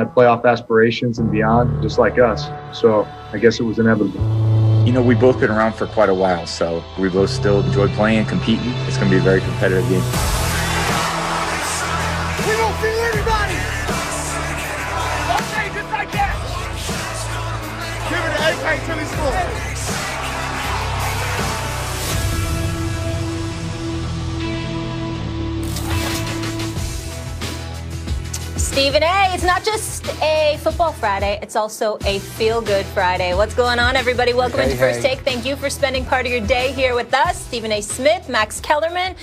had playoff aspirations and beyond, just like us. So I guess it was inevitable. You know, we've both been around for quite a while, so we both still enjoy playing and competing. It's going to be a very competitive game. We won't feel anybody! Okay, just like that! Give it to AK till he scores. Stephen A., it's not just a football Friday, it's also a feel-good Friday. What's going on, everybody? Welcome into First Take. Thank you for spending part of your day here with us. Stephen A. Smith, Max Kellerman.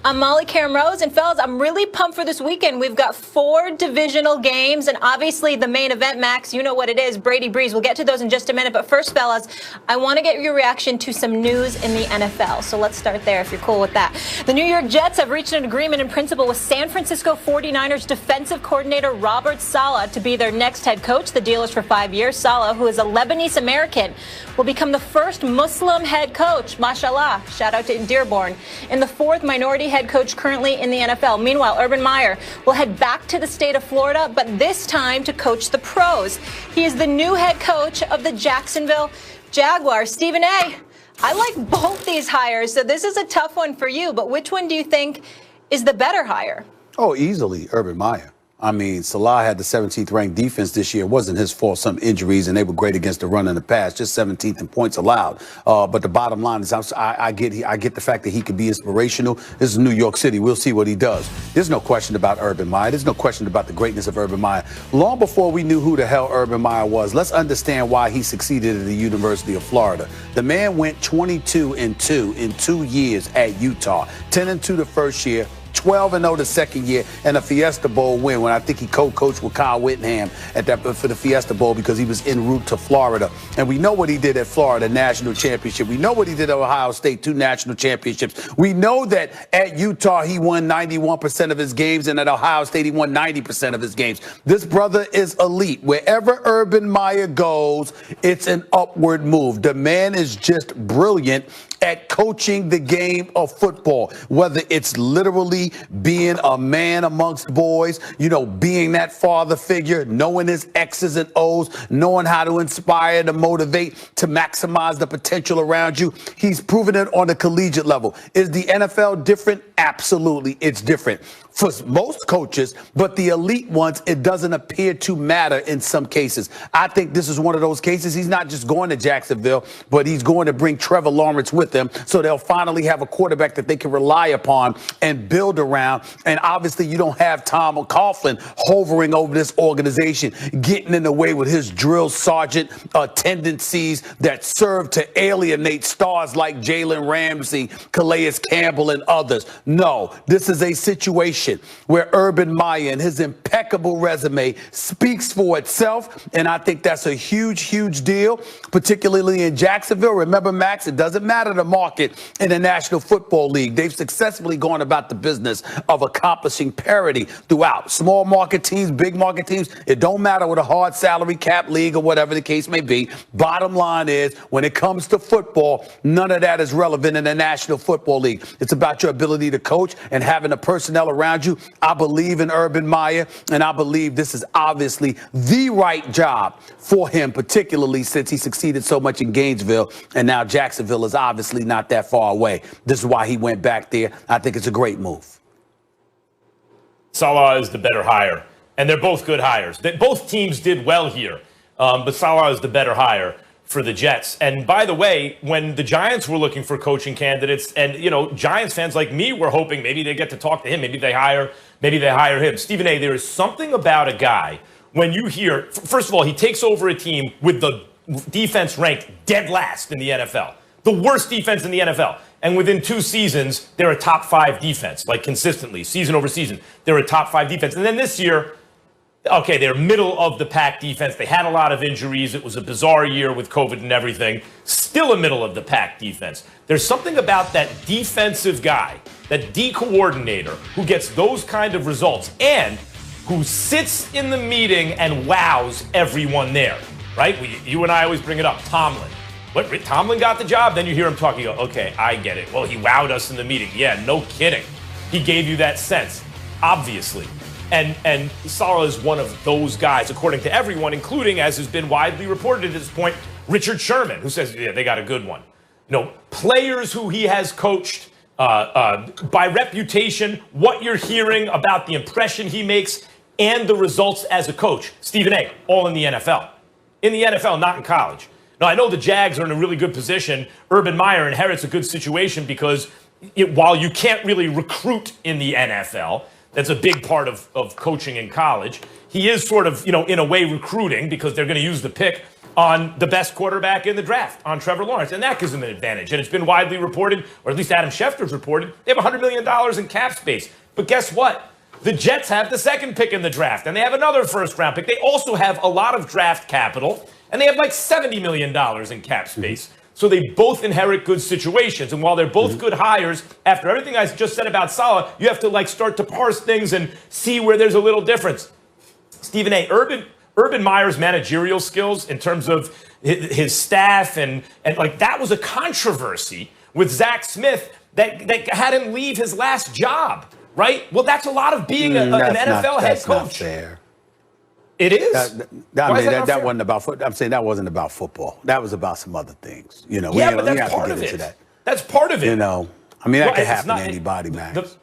I'm Molly Karen Rose, and fellas, I'm really pumped for this weekend. We've got 4 divisional games, and obviously the main event, Max, you know what it is, Brady Breeze. We'll get to those in just a minute, but first, fellas, I want to get your reaction to some news in the NFL. So let's start there, if you're cool with that. The New York Jets have reached an agreement in principle with San Francisco 49ers defensive coordinator Robert Saleh to be their next head coach. The deal is for 5 years. Saleh, who is a Lebanese American, will become the first Muslim head coach, mashallah, shout out to Dearborn, and the 4th minority head coach currently in the NFL. Meanwhile, Urban Meyer will head back to the state of Florida, but this time to coach the pros. He is the new head coach of the Jacksonville Jaguars. Stephen A., I like both these hires, so this is a tough one for you, but which one do you think is the better hire? Oh, easily Urban Meyer. I mean, Seleh had the 17th ranked defense this year. It wasn't his fault, some injuries, and they were great against the run and the pass, just 17th in points allowed. But the bottom line is I get the fact that he could be inspirational. This is New York City. We'll see what he does. There's no question about Urban Meyer. There's no question about the greatness of Urban Meyer. Long before we knew who the hell Urban Meyer was, let's understand why he succeeded at the University of Florida. The man went 22-2 in 2 years at Utah, 10-2 the first year, 12-0 the second year, and a Fiesta Bowl win when I think he co-coached with Kyle Whittingham for the Fiesta Bowl because he was en route to Florida. And we know what he did at Florida, national championship. We know what he did at Ohio State, 2 national championships. We know that at Utah he won 91% of his games, and at Ohio State he won 90% of his games. This brother is elite. Wherever Urban Meyer goes, it's an upward move. The man is just brilliant at coaching the game of football, whether it's literally being a man amongst boys, you know, being that father figure, knowing his X's and O's, knowing how to inspire, to motivate, to maximize the potential around you. He's proven it on the collegiate level. Is the NFL different? Absolutely, it's different for most coaches, but the elite ones, it doesn't appear to matter in some cases. I think this is one of those cases. He's not just going to Jacksonville, but he's going to bring Trevor Lawrence with him, so they'll finally have a quarterback that they can rely upon and build around. And obviously, you don't have Tom Coughlin hovering over this organization, getting in the way with his drill sergeant tendencies that serve to alienate stars like Jalen Ramsey, Calais Campbell, and others. No, this is a situation where Urban Meyer and his impeccable resume speaks for itself, and I think that's a huge, huge deal, particularly in Jacksonville. Remember, Max, it doesn't matter the market in the National Football League. They've successfully gone about the business of accomplishing parity throughout. Small market teams, big market teams, it don't matter with a hard salary cap league or whatever the case may be. Bottom line is, when it comes to football, none of that is relevant in the National Football League. It's about your ability to coach and having the personnel around you. I believe in Urban Meyer, and I believe this is obviously the right job for him, particularly since he succeeded so much in Gainesville, and now Jacksonville is obviously not that far away. This is why he went back there. I think it's a great move. Saleh is the better hire, and they're both good hires. Both teams did well here, but Saleh is the better hire for the Jets. And by the way, when the Giants were looking for coaching candidates, and, you know, Giants fans like me were hoping maybe they get to talk to him, maybe they hire him. Stephen A., there is something about a guy when you hear, first of all, he takes over a team with the defense ranked dead last in the NFL, the worst defense in the NFL. And within 2 seasons, they're a top 5 defense, like consistently, season over season. They're a top 5 defense. And then this year, okay, they're middle of the pack defense. They had a lot of injuries. It was a bizarre year with COVID and everything. Still a middle of the pack defense. There's something about that defensive guy, that D coordinator, who gets those kind of results and who sits in the meeting and wows everyone there, right? You and I always bring it up. Tomlin. What, Tomlin got the job? Then you hear him talking, you go, okay, I get it. Well, he wowed us in the meeting. Yeah, no kidding. He gave you that sense, obviously. And Saleh is one of those guys, according to everyone, including, as has been widely reported at this point, Richard Sherman, who says, yeah, they got a good one. Players who he has coached, by reputation, what you're hearing about the impression he makes, and the results as a coach. Stephen A., all in the NFL. In the NFL, not in college. Now, I know the Jags are in a really good position. Urban Meyer inherits a good situation because while you can't really recruit in the NFL, that's a big part of coaching in college, he is sort of, in a way recruiting because they're going to use the pick on the best quarterback in the draft, on Trevor Lawrence. And that gives them an advantage. And it's been widely reported, or at least Adam Schefter's reported, they have $100 million in cap space. But guess what? The Jets have the second pick in the draft, and they have another first-round pick. They also have a lot of draft capital, and they have like $70 million in cap space. So they both inherit good situations. And while they're both good hires, after everything I just said about Saleh, you have to start to parse things and see where there's a little difference. Stephen A., Urban Meyer's managerial skills in terms of his staff and that was a controversy with Zach Smith that had him leave his last job, right? Well, that's a lot of being an NFL head coach. Not fair. It is. That wasn't about football. I'm saying that wasn't about football. That was about some other things. But that's part of it. That's part of it. That could happen to anybody, Max.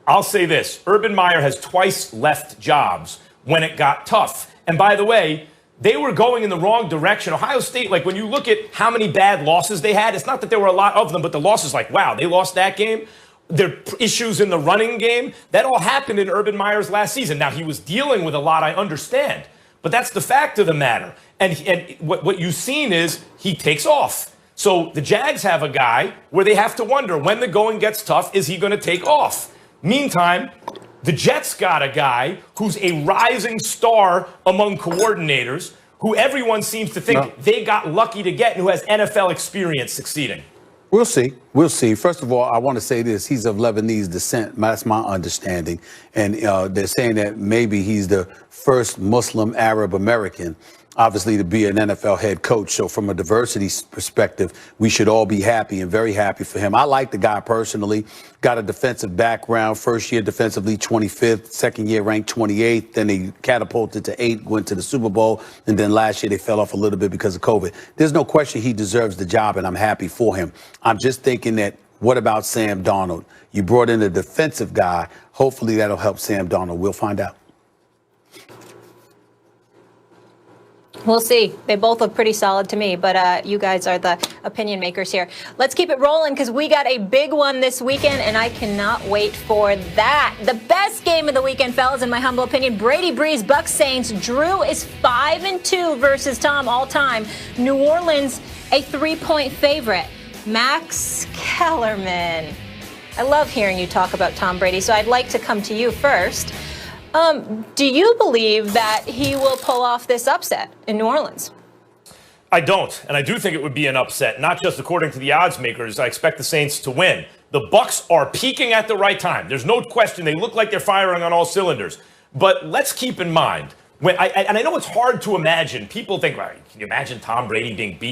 I'll say this. Urban Meyer has twice left jobs when it got tough. And by the way, they were going in the wrong direction. Ohio State, when you look at how many bad losses they had, it's not that there were a lot of them, but the losses, wow, they lost that game. Their issues in the running game, that all happened in Urban Meyer's last season. Now, he was dealing with a lot, I understand. But that's the fact of the matter. And what you've seen is he takes off. So the Jags have a guy where they have to wonder, when the going gets tough, is he going to take off? Meantime, the Jets got a guy who's a rising star among coordinators, who everyone seems to think they got lucky to get, and who has NFL experience succeeding. We'll see. We'll see. First of all, I want to say this. He's of Lebanese descent. That's my understanding. And they're saying that maybe he's the first Muslim Arab American, obviously, to be an NFL head coach. So from a diversity perspective, we should all be happy and very happy for him. I like the guy personally. Got a defensive background. First year defensively, 25th. Second year ranked 28th. Then he catapulted to 8, went to the Super Bowl. And then last year they fell off a little bit because of COVID. There's no question he deserves the job, and I'm happy for him. I'm just thinking that, what about Sam Darnold? You brought in a defensive guy. Hopefully that'll help Sam Darnold. We'll find out. We'll see. They both look pretty solid to me, but you guys are the opinion makers here. Let's keep it rolling because we got a big one this weekend, and I cannot wait for that. The best game of the weekend, fellas, in my humble opinion, Brady Breeze, Bucs Saints. Drew is 5-2 versus Tom all time. New Orleans, a 3-point favorite. Max Kellerman. I love hearing you talk about Tom Brady, so I'd like to come to you first. Do you believe that he will pull off this upset in New Orleans? I don't, and I do think it would be an upset, not just according to the odds makers. I expect the Saints to win. The Bucs are peaking at the right time. There's no question. They look like they're firing on all cylinders. But let's keep in mind, and I know it's hard to imagine. People think, can you imagine Tom Brady being beat